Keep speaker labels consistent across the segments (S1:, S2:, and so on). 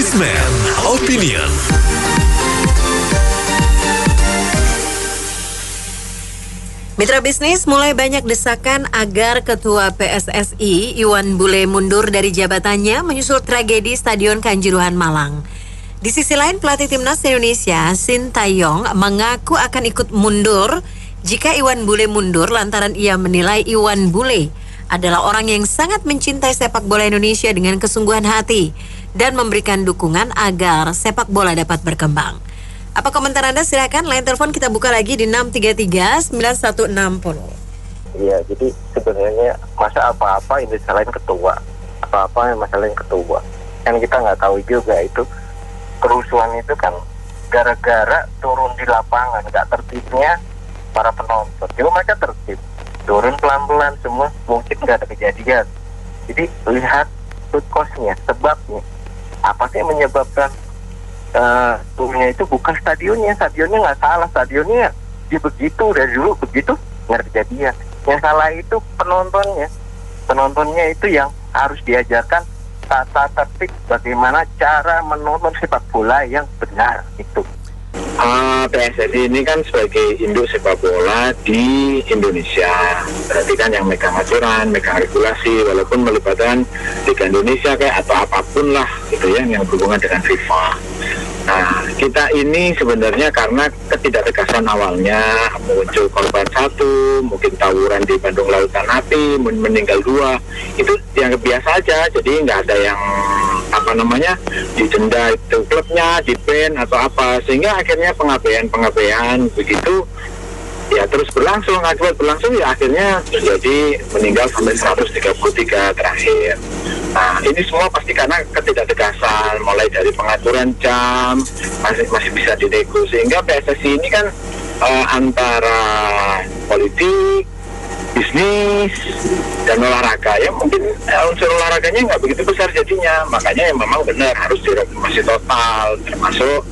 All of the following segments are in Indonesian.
S1: Newsman Opinion.
S2: Mitra bisnis, mulai banyak desakan agar Ketua PSSI Iwan Bule mundur dari jabatannya menyusul tragedi Stadion Kanjuruhan Malang. Di sisi lain, pelatih Timnas Indonesia Sintayong mengaku akan ikut mundur jika Iwan Bule mundur lantaran ia menilai Iwan Bule adalah orang yang sangat mencintai sepak bola Indonesia dengan kesungguhan hati dan memberikan dukungan agar sepak bola dapat berkembang. Apa komentar Anda? Silakan, line telepon kita buka lagi di 633-9160.
S3: Iya, jadi sebenarnya masa apa-apa ini selain ketua, apa-apa masalahnya ketua. Kan kita nggak tahu juga itu kerusuhan itu kan gara-gara turun di lapangan, nggak tertibnya para penonton. Cuma mereka tertib, turun pelan-pelan semua, mungkin nggak ada kejadian. Jadi lihat root cause-nya, sebabnya. Apa sih yang menyebabkan turunnya itu? Bukan stadionnya nggak salah, stadionnya dia begitu, dari dulu begitu, nggak ada kejadian. Yang salah itu penontonnya itu yang harus diajarkan tata tertib bagaimana cara menonton sepak bola yang benar itu.
S4: PSSI ini kan sebagai induk sepak bola di Indonesia, berarti kan yang megang aturan, megang regulasi, walaupun melibatkan Liga Indonesia kayak atau apapun lah gitu ya yang berhubungan dengan FIFA. Nah, kita ini sebenarnya karena ketidaktegasan awalnya muncul korban 1, mungkin tawuran di Bandung Lautan Api, meninggal 2, itu yang biasa aja, jadi nggak ada yang didenda itu klubnya, di-ban atau apa, sehingga akhirnya pengabaian begitu ya terus berlangsung ya akhirnya terjadi meninggal sampai 133 terakhir. Nah, ini semua pasti karena ketidaktegasan, mulai dari pengaturan jam masih bisa dinego, sehingga PSSI ini kan antara politik, bisnis, dan olahraga ya mungkin unsur olahraganya nggak begitu besar jadinya, makanya yang memang benar harus direformasi total, termasuk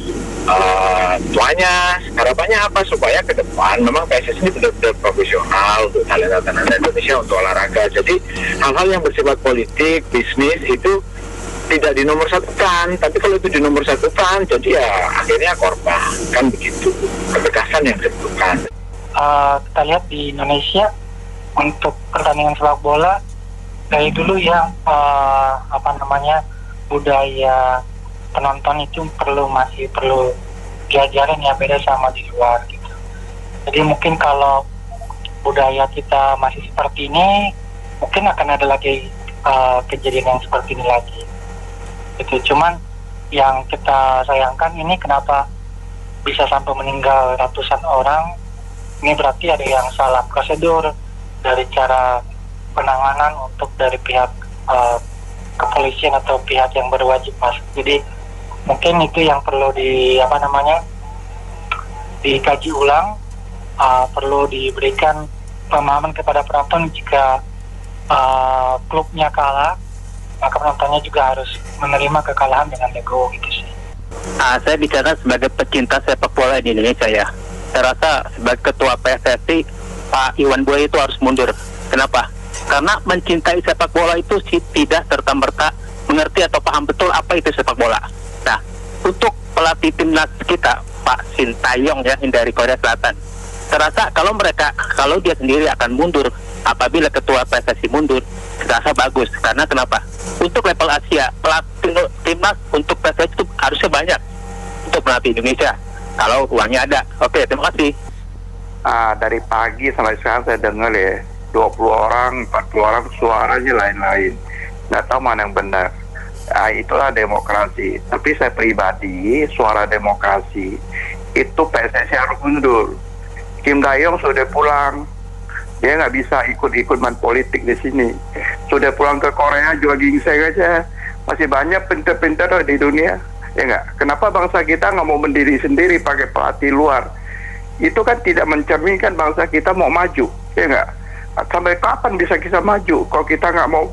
S4: tuanya. Harapannya apa? Supaya ke depan memang PSSI ini benar-benar profesional untuk talenta-talenta Indonesia untuk olahraga. Jadi hal-hal yang bersifat politik, bisnis itu tidak dinomorsatukan, tapi kalau itu dinomorsatukan jadi ya akhirnya korban, kan begitu ketegasan yang dibutuhkan.
S5: Kita lihat di Indonesia untuk pertandingan sepak bola dari dulu ya budaya penonton itu masih perlu diajarin ya, beda sama di luar gitu. Jadi mungkin kalau budaya kita masih seperti ini, mungkin akan ada lagi kejadian yang seperti ini lagi. Itu cuman yang kita sayangkan ini kenapa bisa sampai meninggal ratusan orang. Ini berarti ada yang salah prosedur dari cara penanganan untuk dari pihak kepolisian atau pihak yang berwajib masuk. Jadi mungkin itu yang perlu dikaji ulang, perlu diberikan pemahaman kepada penonton jika klubnya kalah, maka penontonnya juga harus menerima kekalahan dengan legowo gitu sih.
S6: Saya bicara sebagai pecinta sepak bola di Indonesia ya. Saya rasa sebagai ketua PSSI Pak Iwan Bule itu harus mundur. Kenapa? Karena mencintai sepak bola itu tidak serta-merta mengerti atau paham betul apa itu sepak bola. Nah, untuk pelatih timnas kita, Pak Sintayong ya, dari Korea Selatan, saya rasa kalau dia sendiri akan mundur, apabila ketua PSSI mundur, saya rasa bagus. Karena kenapa? Untuk level Asia, pelatih timnas untuk PSSI itu harusnya banyak untuk melatih Indonesia. Kalau uangnya ada. Oke, terima kasih.
S7: Dari pagi sampai sekarang saya dengar ya 20 orang, 40 orang suaranya lain-lain, nggak tahu mana yang benar. Itulah demokrasi. Tapi saya pribadi, suara demokrasi itu PSSI harus mundur. Kim Tae-yong sudah pulang, dia nggak bisa ikut-ikut main politik di sini. Sudah pulang ke Korea jual ginseng aja. Masih banyak pintar-pintar di dunia, ya nggak? Kenapa bangsa kita nggak mau berdiri sendiri pakai pelatih luar? Itu kan tidak mencerminkan bangsa kita mau maju, ya nggak? Sampai kapan bisa kita maju kalau kita nggak mau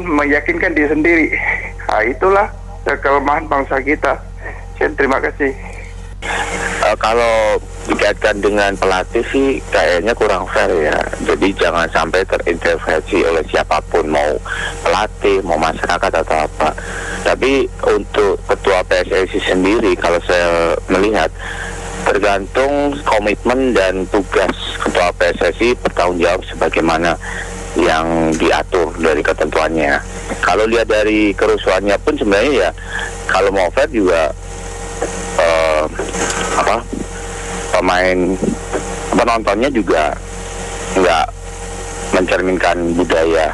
S7: meyakinkan diri sendiri? Itulah kelemahan bangsa kita. Terima kasih.
S4: Kalau dikaitkan dengan pelatih sih kayaknya kurang fair ya. Jadi jangan sampai terintervensi oleh siapapun, mau pelatih, mau masyarakat atau apa. Dan
S6: Tapi untuk ketua PSSI sendiri, kalau saya melihat, tergantung komitmen dan tugas ketua PSSI bertanggung jawab sebagaimana yang diatur dari ketentuannya. Kalau lihat dari kerusuhannya pun sebenarnya ya, kalau mau fair juga penontonnya juga nggak mencerminkan budaya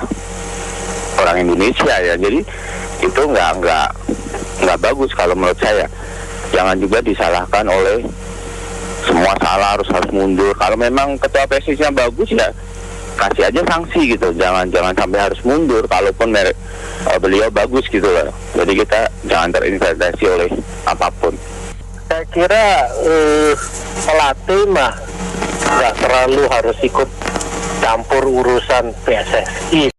S6: orang Indonesia ya. Jadi itu nggak bagus kalau menurut saya. Jangan juga disalahkan oleh semua salah harus mundur. Kalau memang ketua PSSI-nya bagus ya kasih aja sanksi gitu. Jangan sampai harus mundur. Kalaupun beliau bagus gitu loh. Jadi kita jangan terintervensi oleh apapun.
S8: Saya kira pelatih mah nggak terlalu harus ikut campur urusan PSSI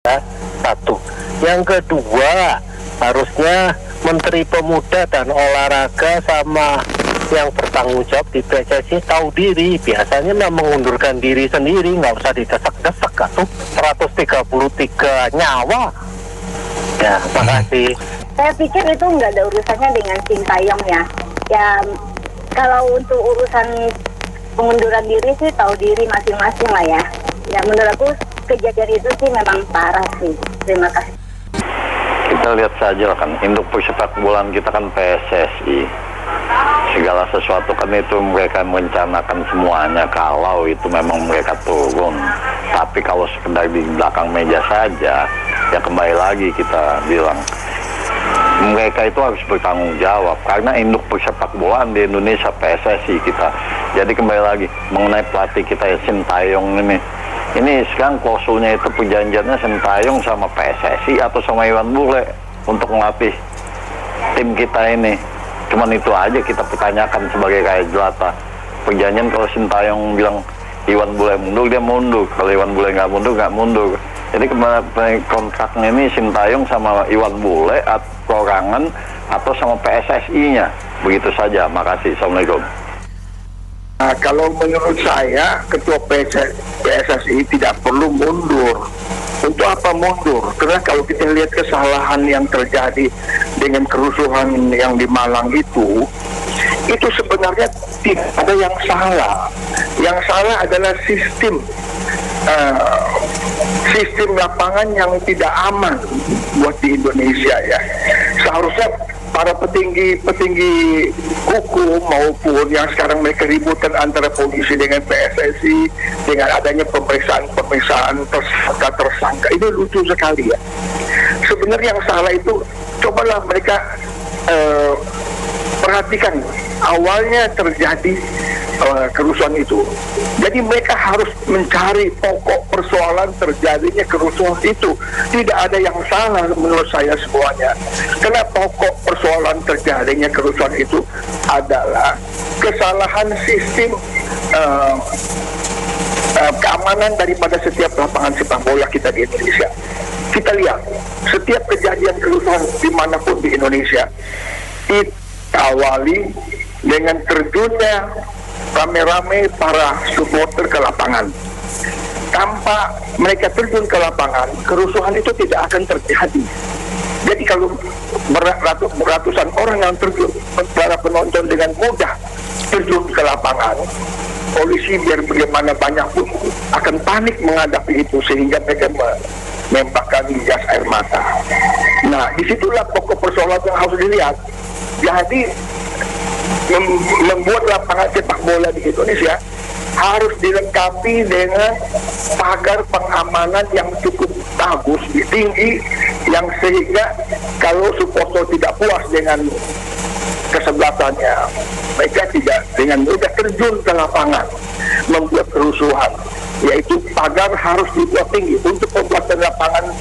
S8: ya, satu. Yang kedua, harusnya Menteri Pemuda dan Olahraga sama yang bertanggung jawab di PSSI tahu diri. Biasanya memang mengundurkan diri sendiri, nggak usah didesak-desak atuh. 133 nyawa. Ya, makasih.
S9: Saya pikir itu nggak ada urusannya dengan Sintayong ya. Ya, kalau untuk urusan pengunduran diri sih tahu diri masing-masing lah ya. Ya, menurut aku kejadian itu sih memang parah sih. Terima kasih.
S10: Kita lihat saja kan, induk persepak bolaan kita kan PSSI. Segala sesuatu kan itu mereka merencanakan semuanya kalau itu memang mereka turun. Tapi kalau sekedar di belakang meja saja, ya kembali lagi kita bilang, mereka itu harus bertanggung jawab karena induk persepak bolaan di Indonesia PSSI kita. Jadi kembali lagi mengenai pelatih kita ya, Sintayong ini sekarang klausulnya itu perjanjiannya Sintayong sama PSSI atau sama Iwan Bule untuk melatih tim kita ini. Cuman itu aja kita pertanyakan sebagai kayak jelata. Perjanjian kalau Sintayong bilang Iwan Bule mundur, dia mundur. Kalau Iwan Bule nggak mundur. Jadi kemarin kontraknya ini Sintayong sama Iwan Bule atau perorangan atau sama PSSI-nya. Begitu saja. Makasih. Assalamualaikum.
S11: Nah, kalau menurut saya ketua PSSI tidak perlu mundur. Untuk apa mundur? Karena kalau kita lihat kesalahan yang terjadi dengan kerusuhan yang di Malang itu sebenarnya tidak ada yang salah. Yang salah adalah sistem lapangan yang tidak aman buat di Indonesia ya. Seharusnya para petinggi hukum maupun yang sekarang mereka ributkan antara polisi dengan PSSI dengan adanya pemeriksaan tersangka ini lucu sekali ya. Sebenarnya yang salah itu cobalah mereka perhatikan awalnya terjadi kerusuhan itu. Jadi mereka harus mencari pokok persoalan terjadinya kerusuhan itu. Tidak ada yang salah menurut saya semuanya. Karena pokok persoalan terjadinya kerusuhan itu adalah kesalahan sistem keamanan daripada setiap lapangan sepak bola kita di Indonesia. Kita lihat setiap kejadian kerusuhan dimanapun di Indonesia diawali dengan terjunnya rame-rame para supporter ke lapangan. Tanpa mereka terjun ke lapangan, kerusuhan itu tidak akan terjadi. Jadi kalau ratusan orang yang terjun, para penonton dengan mudah terjun ke lapangan, polisi biar bagaimana banyak pun akan panik menghadapi itu sehingga mereka menembakkan gas air mata. Nah, disitulah pokok persoalan yang harus dilihat. Jadi membuat lapangan sepak bola di Indonesia harus dilengkapi dengan pagar pengamanan yang cukup bagus, tinggi, yang sehingga kalau supporter tidak puas dengan kesebelasannya, mereka tidak dengan mudah terjun ke lapangan membuat kerusuhan. Yaitu pagar harus dibuat tinggi untuk pembuatan lapangan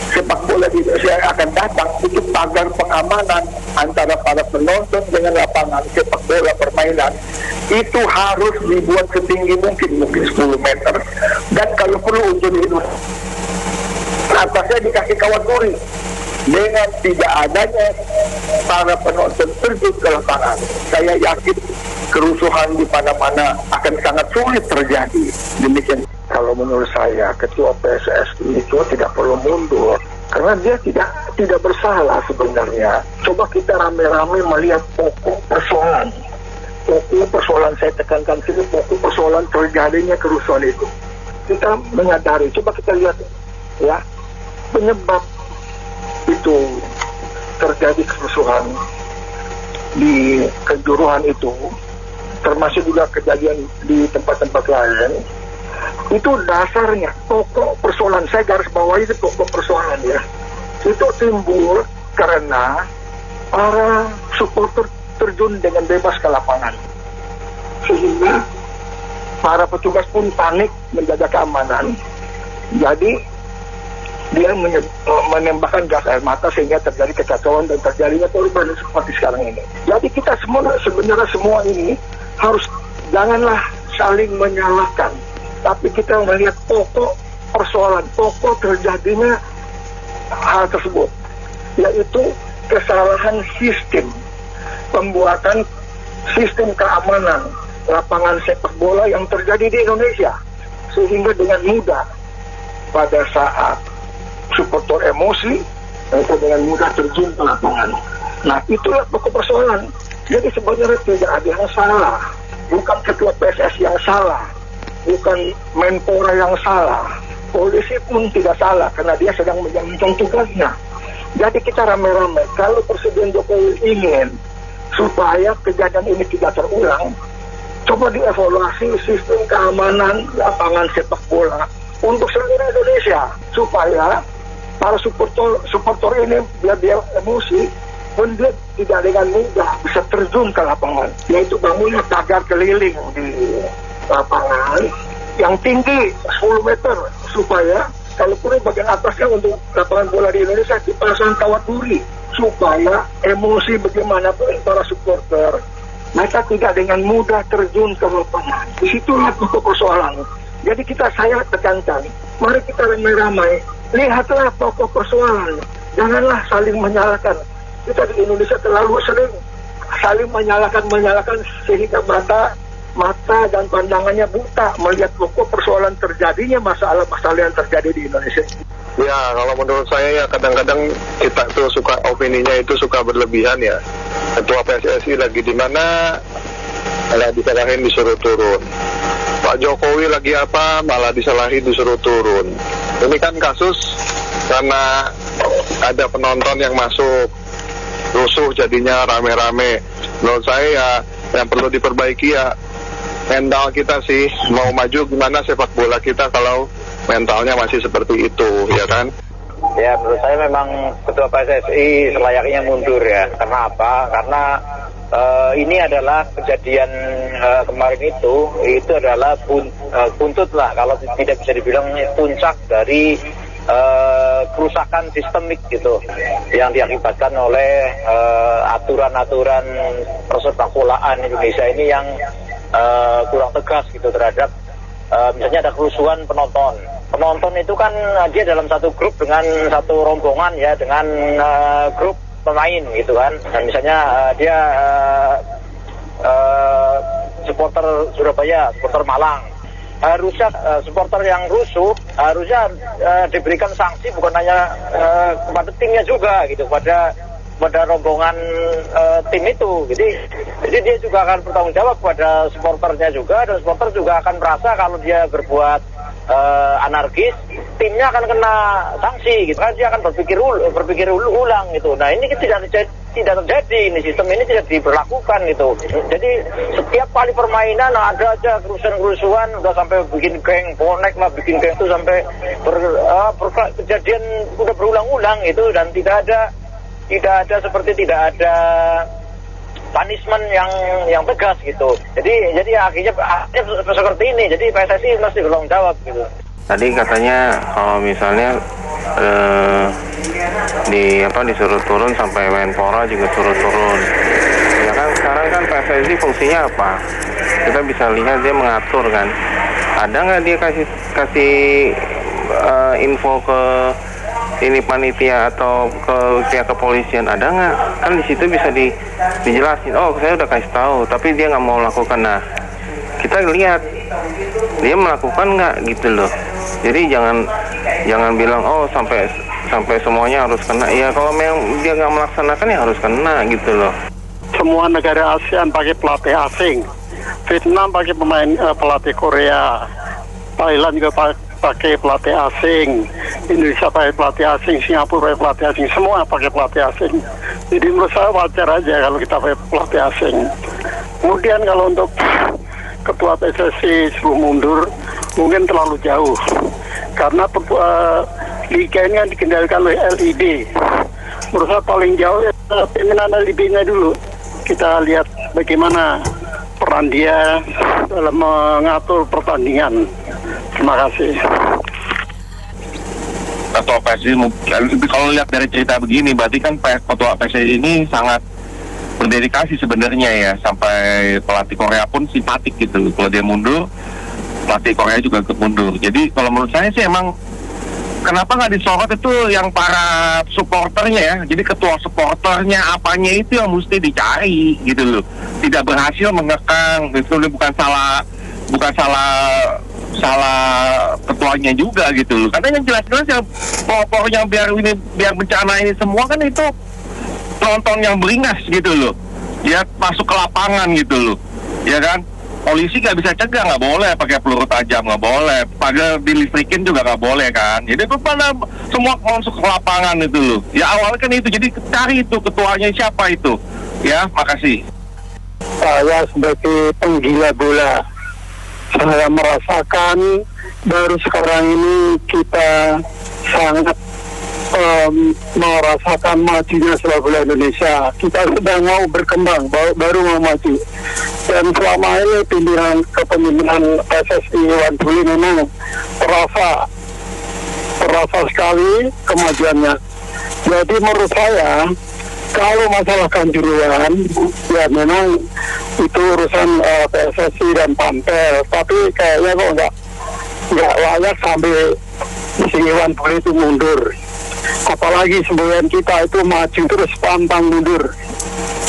S11: sepak bola di Indonesia yang akan datang, untuk pagar pengamanan antara para penonton dengan lapangan sepak bola permainan itu harus dibuat setinggi mungkin 10 meter, dan kalau perlu untuk atasnya dikasih kawat duri. Dengan tidak adanya para penonton terjun ke lapangan, saya yakin kerusuhan di mana-mana akan sangat sulit terjadi. Demikian.
S12: Kalau menurut saya, ketua PSSI itu tidak perlu mundur
S11: karena dia tidak bersalah sebenarnya. Coba kita rame-rame melihat pokok persoalan saya tekankan sini, pokok persoalan terjadinya kerusuhan itu. Kita menyadari, coba kita lihat ya, penyebab itu terjadi kerusuhan di Kanjuruhan itu, termasuk juga kejadian di tempat-tempat lain. Itu dasarnya pokok persoalan, saya garis bawahi itu pokok persoalan ya, itu timbul karena para supporter terjun dengan bebas ke lapangan, sehingga para petugas pun panik menjaga keamanan. Jadi dia menembakkan gas air mata sehingga terjadi kekacauan dan terjadinya korban seperti sekarang ini. Jadi kita sebenarnya semua ini harus janganlah saling menyalahkan, tapi kita melihat pokok persoalan, pokok terjadinya hal tersebut, yaitu kesalahan sistem pembuatan sistem keamanan lapangan sepak bola yang terjadi di Indonesia, sehingga dengan mudah pada saat supporter emosi itu dengan mudah terjun ke lapangan. Nah, itulah pokok persoalan. Jadi sebenarnya tidak ada yang salah, bukan ketua PSSI yang salah, bukan Menpora yang salah, polisi pun tidak salah karena dia sedang menjalankan tugasnya. Jadi kita rame-rame, kalau Presiden Jokowi ingin supaya kejadian ini tidak terulang, coba dievaluasi sistem keamanan lapangan sepak bola untuk seluruh Indonesia, supaya para supporter ini biar dia emosi pun dia tidak dengan mudah bisa terjun ke lapangan, yaitu bangunnya pagar keliling di lapangan yang tinggi 10 meter, supaya kalau perlu bagian atasnya untuk lapangan bola di Indonesia dipasang kawat duri, supaya emosi bagaimanapun para supporter mereka tidak dengan mudah terjun ke lapangan. Disitulah pokok persoalan. Jadi saya tekankan, mari kita ramai-ramai lihatlah pokok persoalan, janganlah saling menyalahkan. Kita di Indonesia terlalu sering saling menyalahkan sehingga mata dan pandangannya buta melihat pokok persoalan terjadinya masalah-masalah yang terjadi di Indonesia.
S12: Ya, kalau menurut saya ya kadang-kadang kita tuh suka opininya itu suka berlebihan ya. Ketua PSSI lagi di mana malah disalahin disuruh turun. Pak Jokowi lagi apa malah disalahin disuruh turun. Ini kan kasus karena ada penonton yang masuk, rusuh jadinya rame-rame. Menurut saya ya yang perlu diperbaiki ya mental kita sih, mau maju gimana sepak bola kita kalau mentalnya masih seperti itu, ya kan?
S6: Ya, menurut saya memang Ketua PSSI selayaknya mundur ya. Karena apa? Karena ini adalah kejadian kemarin itu adalah buntut lah, kalau tidak bisa dibilang puncak dari kerusakan sistemik gitu yang diakibatkan oleh aturan-aturan persepak bolaan Indonesia ini yang kurang tegas gitu terhadap misalnya ada kerusuhan penonton itu kan dia dalam satu grup dengan satu rombongan ya, dengan grup pemain gitu kan, dan misalnya dia supporter Surabaya, supporter Malang, harusnya supporter yang rusuh harusnya diberikan sanksi bukan hanya kepada timnya juga gitu, pada rombongan tim itu. Jadi dia juga akan bertanggung jawab kepada supporternya juga, dan supporter juga akan merasa kalau dia berbuat anarkis, timnya akan kena sanksi gitu kan, dia akan berpikir ulang gitu. Nah, ini tidak terjadi, ini sistem ini tidak diberlakukan gitu. Jadi setiap kali permainan ada aja kerusuhan udah sampai bikin geng bonek lah, bikin geng itu sampai kejadian udah berulang-ulang itu, dan tidak ada punishment yang tegas gitu. Jadi akhirnya seperti ini. Jadi PSSI mesti bertanggung jawab gitu.
S13: Tadi katanya kalau misalnya disuruh turun sampai Menpora juga suruh turun. Ya kan sekarang kan PSSI fungsinya apa? Kita bisa lihat dia mengatur kan. Ada nggak dia kasih info ke ini panitia atau ke pihak kepolisian, ada nggak? Kan di situ bisa dijelasin. Oh, saya udah kasih tahu, tapi dia nggak mau lakukan. Nah, kita lihat dia melakukan nggak gitu loh. Jadi jangan bilang oh sampai sampai semuanya harus kena. Ya kalau memang dia nggak melaksanakan ya harus kena gitu loh.
S14: Semua negara ASEAN pakai pelatih asing. Vietnam pakai pelatih Korea. Thailand juga pakai pelatih asing. Indonesia pakai pelatih asing. Singapura pakai pelatih asing. Semua pakai pelatih asing. Jadi menurut saya wajar aja kalau kita pakai pelatih asing. Kemudian kalau untuk ketua PSSI suruh mundur, mungkin terlalu jauh. Karena liga ini kan dikendalikan oleh LIB. Menurut saya paling jauh pimpinan LIB-nya dulu. Kita lihat bagaimana peran dia dalam mengatur pertandingan. Terima kasih.
S4: Ketua PSSI, kalau lihat dari cerita begini, berarti kan ketua PSSI ini sangat berdedikasi sebenarnya ya, sampai pelatih Korea pun simpatik gitu. Kalau dia mundur, pelatih Korea juga ikut mundur. Jadi kalau menurut saya sih emang kenapa nggak disorot itu yang para supporternya ya. Jadi ketua supporternya apanya itu yang mesti dicari gitu loh. Tidak berhasil mengekang, itu bukan salah ketuanya juga gitu loh. Karena yang jelas-jelas yang pokoknya biar bencana ini semua kan itu penonton yang beringas gitu loh. Ya masuk ke lapangan gitu loh. Ya kan? Polisi nggak bisa cegah, nggak boleh pakai peluru tajam, nggak boleh, pagar dilistrikin juga nggak boleh kan. Jadi itu pada semua masuk ke lapangan itu loh. Ya awalnya kan itu, jadi cari itu ketuanya siapa itu. Ya, makasih.
S14: Saya sebagai penggila bola, saya merasakan baru sekarang ini kita sangat merasakan majunya sepak bola Indonesia. Kita sedang mau berkembang, baru mau maju. Dan selama ini kepemimpinan PSSI Iwan Bule memang terasa sekali kemajuannya. Jadi menurut saya, kalau masalah Kanjuruhan, ya memang itu urusan PSSI dan Pampel. Tapi kayaknya kok nggak layak sampai si Iwan Bule itu mundur. Apalagi semboyan kita itu maju terus pantang mundur.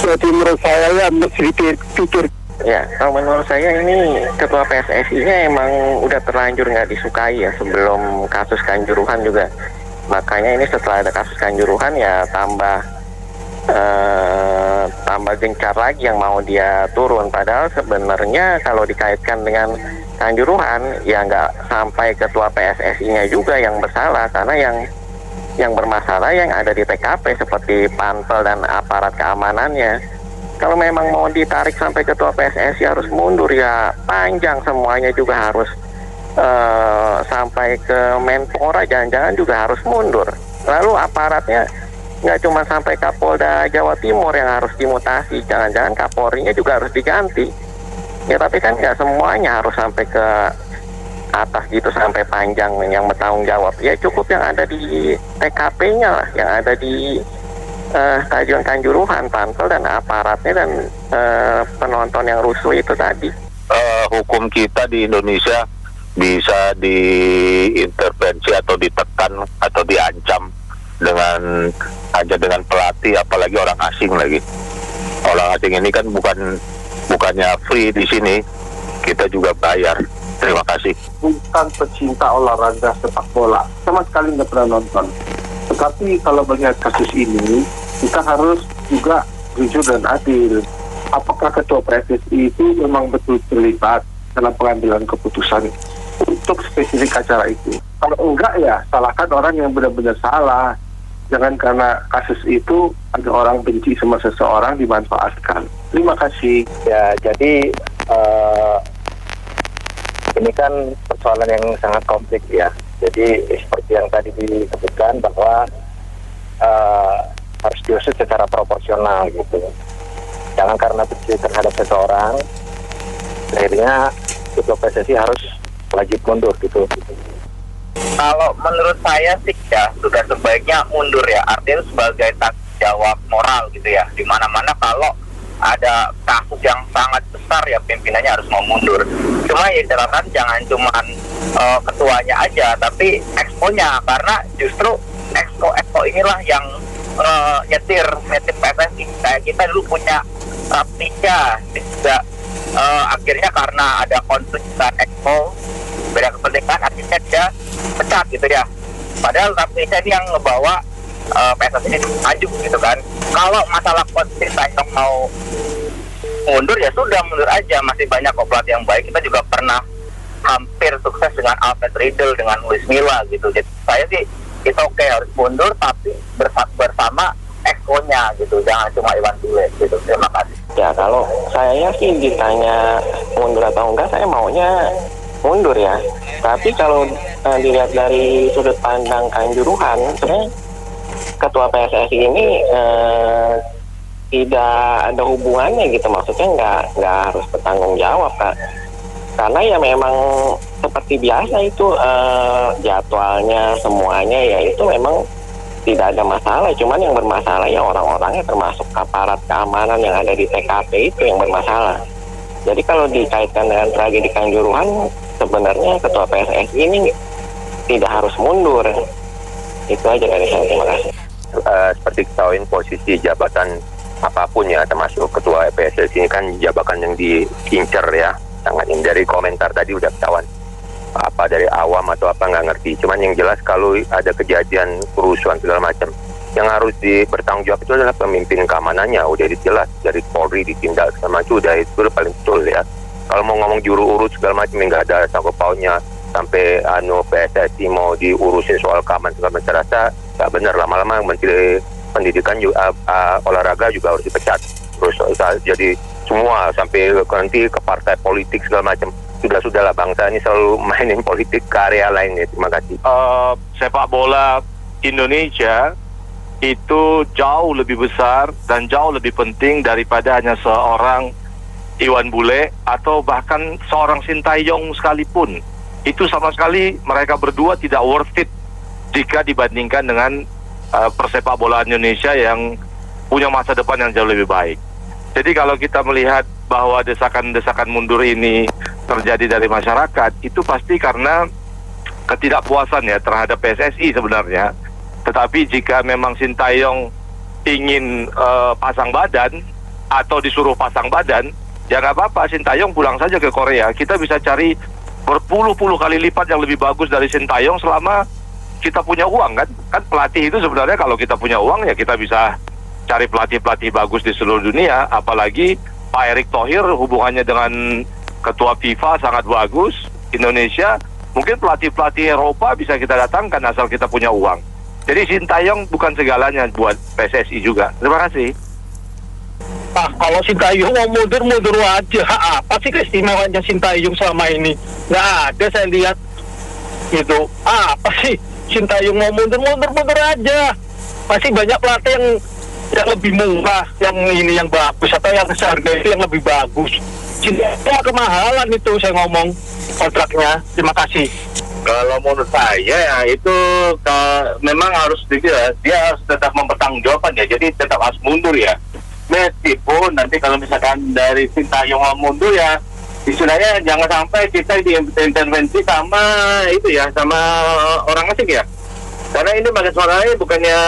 S14: Jadi menurut saya ya mesti dipikir.
S3: Ya, kalau menurut saya ini ketua PSSI-nya emang udah terlanjur nggak disukai ya sebelum kasus Kanjuruhan juga. Makanya ini setelah ada kasus Kanjuruhan ya tambah gencar lagi yang mau dia turun. Padahal sebenarnya kalau dikaitkan dengan Kanjuruhan ya nggak sampai ketua PSSI-nya juga yang bersalah, karena yang bermasalah yang ada di TKP seperti Pampel dan aparat keamanannya. Kalau memang mau ditarik sampai ketua PSSI harus mundur ya panjang semuanya, juga harus sampai ke Menpora, jangan-jangan juga harus mundur. Lalu aparatnya nggak cuma sampai Kapolda Jawa Timur yang harus dimutasi, jangan-jangan Kapolrinya juga harus diganti. Ya tapi kan nggak semuanya harus sampai ke atas gitu, sampai panjang yang bertanggung jawab. Ya cukup yang ada di TKP-nya lah, yang ada di stadion Kanjuruhan, Pampel dan aparatnya dan penonton yang rusuh itu tadi.
S10: Hukum kita di Indonesia bisa diintervensi atau ditekan atau diancam dengan pelatih, apalagi orang asing lagi. Orang asing ini kan bukannya free di sini, kita juga bayar. Terima kasih.
S11: Bukan pecinta olahraga sepak bola, sama sekali nggak pernah nonton. Tetapi kalau melihat kasus ini, kita harus juga jujur dan adil. Apakah ketua PSSI itu memang betul terlibat dalam pengambilan keputusan untuk spesifik acara itu? Kalau enggak ya salahkan orang yang benar-benar salah. Jangan karena kasus itu ada orang benci sama seseorang dimanfaatkan. Terima kasih.
S3: Ya jadi ini kan persoalan yang sangat kompleks ya. Jadi seperti yang tadi disebutkan bahwa harus diusut secara proporsional gitu. Jangan karena benci terhadap seseorang, akhirnya ketua PSSI harus wajib mundur gitu.
S15: Kalau menurut saya sih ya sudah sebaiknya mundur ya, artinya sebagai tanggung jawab moral gitu ya. Dimana-mana kalau ada kasus yang sangat besar ya pimpinannya harus mau mundur. Cuma ya catatan jangan cuman ketuanya aja, tapi exco-nya, karena justru exco inilah yang nyetir PSSI. Kayak kita dulu punya Raptiga juga akhirnya karena ada konflik dengan exco, beda kepentingan, akhirnya dia pecat gitu ya. Padahal Indonesia ini yang ngebawa PSSI ini maju gitu kan. Kalau masalah posisi Sintayong mau mundur ya sudah mundur aja, masih banyak kok pelatih yang baik. Kita juga pernah hampir sukses dengan Alfred Riedel, dengan Luis Milla gitu. Jadi saya sih itu oke, harus mundur tapi bersama exco-nya gitu, jangan cuma Iwan Bule gitu. Terima kasih.
S8: Ya kalau saya sih ditanya mundur atau enggak, saya maunya mundur ya. Tapi kalau dilihat dari sudut pandang Kanjuruhan, sebenarnya ketua PSSI ini tidak ada hubungannya gitu, maksudnya nggak harus bertanggung jawab Kak. Karena ya memang seperti biasa itu jadwalnya semuanya ya itu memang tidak ada masalah, cuman yang bermasalah ya orang-orangnya, termasuk aparat keamanan yang ada di TKP itu yang bermasalah. Jadi kalau dikaitkan dengan tragedi Kanjuruhan, sebenarnya ketua PSSI ini tidak harus mundur. Itu aja dari saya, terima kasih.
S16: Seperti ketahuin posisi jabatan apapun ya, termasuk ketua PSSI ini kan jabatan yang diincar ya, sangat. Dari komentar tadi udah ketahuan apa dari awam atau apa nggak ngerti. Cuman yang jelas kalau ada kejadian kerusuhan segala macam, yang harus bertanggung jawab itu adalah pemimpin keamanannya. Udah jelas dari Polri ditindak segala macam, udah itu udah paling betul ya. Kalau mau ngomong juru urut segala macam nggak ada sangkut pautnya sampai PSSI mau diurusin soal keamanan segala macam, rasa nggak benar. Lama-lama Menteri Pendidikan juga, olahraga juga harus dipecat. Terus jadi semua sampai nanti ke partai politik segala macam. Sudah-sudahlah, bangsa ini selalu mainin politik ke area lain ya. Terima kasih.
S17: Sepak bola Indonesia itu jauh lebih besar dan jauh lebih penting daripada hanya seorang Iwan Bule atau bahkan seorang Sintayong sekalipun. Itu sama sekali mereka berdua tidak worth it jika dibandingkan dengan persepak bolaan Indonesia yang punya masa depan yang jauh lebih baik. Jadi kalau kita melihat bahwa desakan-desakan mundur ini terjadi dari masyarakat, itu pasti karena ketidakpuasan ya terhadap PSSI sebenarnya. Tetapi jika memang Sintayong ingin pasang badan atau disuruh pasang badan, ya nggak apa-apa, Sintayong pulang saja ke Korea. Kita bisa cari berpuluh-puluh kali lipat yang lebih bagus dari Sintayong selama kita punya uang kan. Kan pelatih itu sebenarnya kalau kita punya uang ya kita bisa cari pelatih-pelatih bagus di seluruh dunia. Apalagi Pak Erick Thohir hubungannya dengan ketua FIFA sangat bagus. Indonesia mungkin pelatih-pelatih Eropa bisa kita datangkan asal kita punya uang. Jadi Sintayong bukan segalanya buat PSSI juga. Terima kasih.
S14: Kalau Sintayong mau mundur aja. Apa sih keistimewaannya Sintayong selama ini? Nggak ada saya lihat gitu. Apa sih Sintayong mau mundur aja. Masih banyak pelatih yang lebih murah, yang ini yang bagus, atau yang seharga itu yang lebih bagus. Sintayong kemahalan itu saya ngomong kontraknya. Terima kasih.
S4: Kalau menurut saya ya itu memang harus dia harus tetap mempertanggungjawabkan ya. Jadi tetap harus mundur ya. Meskipun nanti kalau misalkan dari Sintayong mau mundur ya, istilahnya jangan sampai kita diintervensi sama itu ya, sama orang asing ya. Karena ini masalahnya bukannya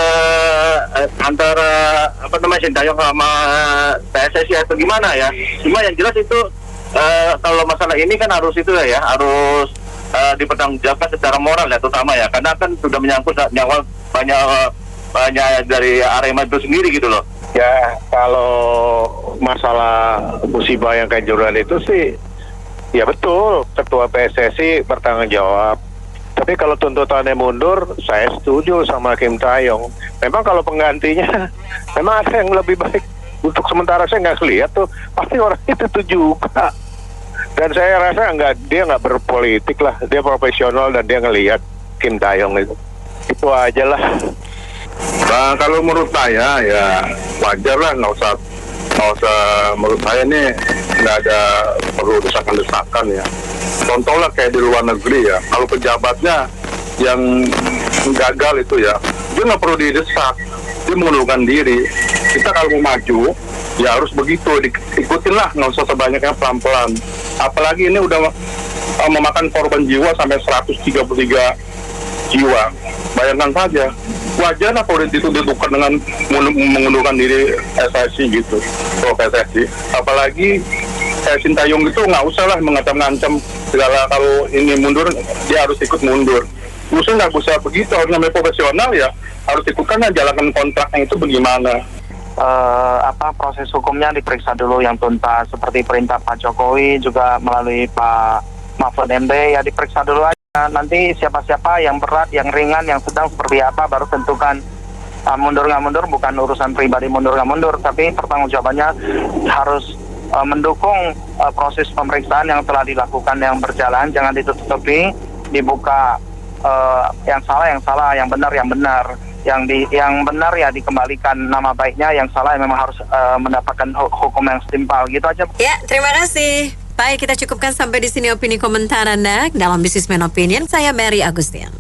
S4: antara Sintayong sama PSSI atau gimana ya. Cuma yang jelas itu kalau masalah ini kan harus itu ya, harus dipertanggungjawabkan secara moral ya, terutama ya. Karena kan sudah menyangkut nyawa banyak dari Arema itu sendiri gitu loh.
S18: Ya kalau masalah musibah yang Kanjuruhan itu sih ya betul, ketua PSSI bertanggung jawab. Tapi kalau tuntutannya mundur, saya setuju sama Kim Taeyong. Memang kalau penggantinya memang ada yang lebih baik. Untuk sementara saya nggak lihat tuh, pasti orang itu juga. Dan saya rasa dia nggak berpolitik lah, dia profesional dan dia ngelihat Kim Taeyong itu. Itu aja lah.
S12: Nah, kalau menurut saya ya wajar lah, nggak usah menurut saya ini nggak ada perlu desakan-desakan ya. Contohnya kayak di luar negeri ya, kalau pejabatnya yang gagal itu ya, dia nggak perlu didesak, dia mengundurkan diri. Kita kalau mau maju ya harus begitu, ikutin lah, nggak usah sebanyaknya, pelan-pelan. Apalagi ini udah memakan korban jiwa sampai 133 jiwa. Bayangkan saja, wajar lah kalau itu ditukar dengan mengundurkan diri PSSI gitu, kalau PSSI. Apalagi Sintayong itu nggak usah lah mengancam-ngancam segala, kalau ini mundur dia harus ikut mundur. Maksudnya nggak bisa begitu, harus namanya profesional ya, harus ikutan jalankan kontraknya itu bagaimana.
S5: Proses hukumnya diperiksa dulu yang tuntas, seperti perintah Pak Jokowi juga melalui Pak Mahfud MD, ya diperiksa dulu aja. Nanti siapa-siapa yang berat, yang ringan, yang sedang seperti apa baru tentukan. Mundur nggak mundur bukan urusan pribadi mundur nggak mundur, tapi pertanggungjawabannya harus mendukung proses pemeriksaan yang telah dilakukan yang berjalan, jangan ditutupi, dibuka yang salah, yang benar, yang benar ya dikembalikan nama baiknya, yang salah memang harus mendapatkan hukum yang setimpal, gitu aja.
S2: Ya, terima kasih. Baik, kita cukupkan sampai di sini opini komentar Anda dalam Businessman Opinion. Saya Mary Agustian.